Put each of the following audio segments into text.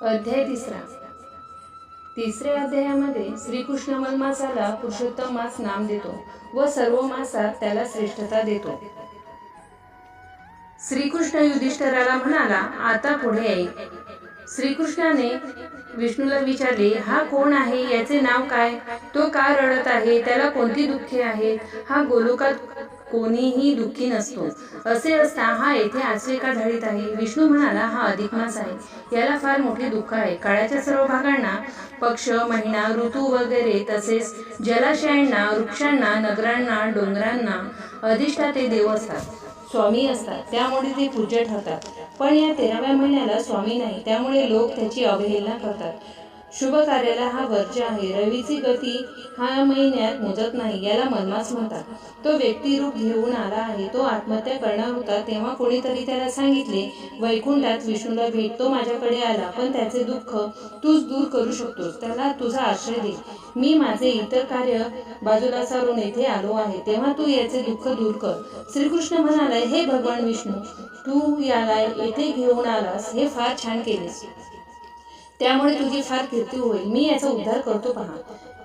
अध्याय तिसऱ्या अध्यायामध्ये श्रीकृष्ण मलमासाला पुरुषोत्तम मास नाम देतो व सर्व मासात त्याला श्रेष्ठता देतो. श्रीकृष्ण युधिष्ठिराला म्हणाला, आता पुढे ऐक. श्रीकृष्णाने विष्णूला विचारले, हा कोण आहे, याचे नाव काय, तो का रडत आहे, त्याला कोणती दुःखे आहेत, हा गोलोकात कोणीही दुःखी नसतो, असे असता हा येथे आसवे का ढळीत आहे. विष्णू म्हणाला, हा अधिक मास आहे, याला फार मोठे दुःख आहे. काळाच्या सर्व भागांना पक्ष, महिना, ऋतू वगैरे तसेच जलाशयांना, वृक्षांना, नगरांना, डोंगरांना अधिष्ठाते देव असतात, स्वामी असतात, त्यामुळे ते पूज्य ठरतात. पण या 13व्या महिन्याला स्वामी नाही, त्यामुळे लोक त्याची अवहेलना करतात. शुभ कार्याला हा वर्ज्य आहे. रवीची गती हा महिन्यात मोजत नाही, याला मलमास म्हणतात. तो व्यक्ती रूप घेऊन आला आहे. तो आत्महत्या करणार होता तेव्हा कोणीतरी त्याला सांगितले, वैकुंठात विष्णूला भेट. तो माझ्याकडे आला, पण त्याचे दुःख तूच दूर करू शकतोस, त्याला तुझा आश्रय दे. मी माझे इतर कार्य बाजूला सारून येथे आलो आहे, तेव्हा तू याचे दुःख दूर कर. श्रीकृष्ण म्हणाले, हे भगवान विष्णू, तू याला येथे घेऊन आलास, हे फार छान केलेस, त्यामुळे तुझी फार कीर्ती होईल. मी याचा उद्धार करतो पहा.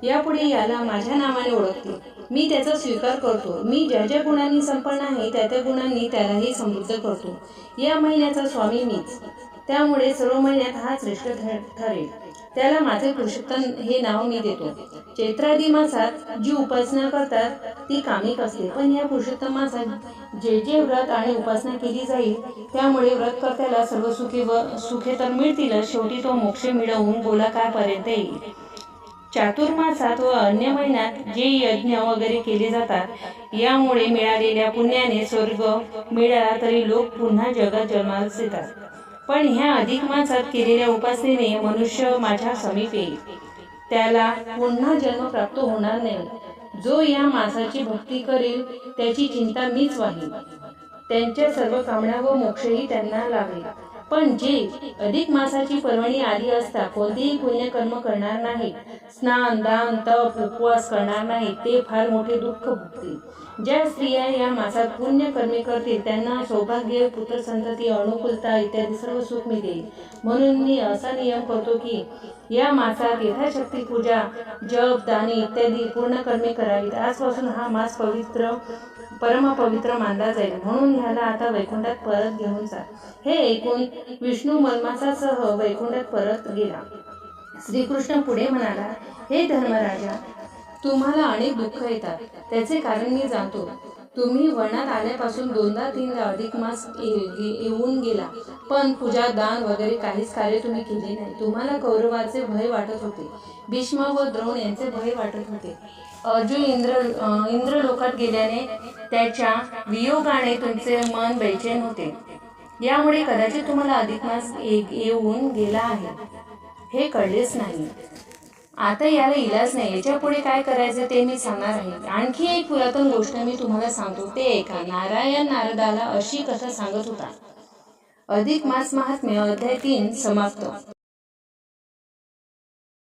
यापुढे याला माझ्या नावाने ओळखतील. मी त्याचा स्वीकार करतो. मी ज्या ज्या गुणांनी संपन्न आहे त्या त्या गुणांनी त्यालाही समृद्ध करतो. या महिन्याचा स्वामी मीच, त्यामुळे सर्व महिन्यात हा श्रेष्ठ ठरेल. त्याला माझे पुरुषोत्तम हे नाव मी देतो. चैत्रादी मासात जी उपासना करतात ती कामिक असते, पण या पुरुषोत्तम मासात जे जे व्रत आणि उपासना केली जाईल त्यामुळे व्रतकर्त्याला सर्व सुखे तर मिळतीलच, शेवटी तो मोक्ष मिळवून गोलोकापर्यंत येईल. चातुर्मासात व अन्य महिन्यात जे यज्ञ वगैरे केले जातात यामुळे मिळालेल्या पुण्याने स्वर्ग मिळाला तरी लोक पुन्हा जगात जन्मास येतात. पण ह्या अधिक मासात केलेल्या उपासनेने मनुष्य माझ्या समीप येईल, त्याला पुन्हा जन्म प्राप्त होणार नाही. जो या मासाची भक्ती करेल त्याची चिंता मीच वाहील, त्यांच्या सर्व कामना व मोक्षही त्यांना लाभेल. पण जे अधिक मासाची पर्वणी आली असता कोणतेही पुण्यकर्म करणार नाही, स्नान, दान, तप, उपवास करणार नाही, ते फार मोठे दुःख भोगतील. ज्या स्त्रिया या मासात पुण्यकर्मे करतील त्यांना सौभाग्य, पुत्रसंतती, अनुकूलता इत्यादी सर्व सुख मिळेल. म्हणून मी असा नियम करतो की या मासात यथाशक्ती पूजा, जप, दाने इत्यादी पूर्ण कर्मे करावीत. आजपासून हा मास परमपवित्र मानला जाईल. म्हणून ह्याला आता वैकुंठात परत घेऊन जा. हे ऐकून विष्णू मलमासासह वैकुंठात परत गेला. श्रीकृष्ण पुढे म्हणाला, हे धर्मराजा, तुम्हाला अनेक दुःख येतात, त्याचे कारण मी जाणतो. तुम्ही वनात आल्यापासून 2दा-3दा अधिक मास येऊन गेला, पण पूजा, दान वगैरे काहीच कार्य तुम्ही केले नाही. तुम्हाला कौरवाचे भय वाटत होते, भीष्म व द्रोण यांचे भय वाटत होते. अर्जुन इंद्रलोकात गेल्याने त्याच्या वियोगाने तुमचे मन बेचैन होते, यामुळे कदाचित तुम्हाला अधिक मास येऊन गेला आहे, हे कळलेच नाही. आता याला इलाज नाही. याच्या पुढे काय करायचे ते मी सांगणार आहे. आणखी एक पुरातन गोष्ट मी तुम्हाला सांगतो, ते ऐका. नारायण नारदाला अशी कथा सांगत होता. अधिक मास महात्म्य अध्याय 3 समाप्त.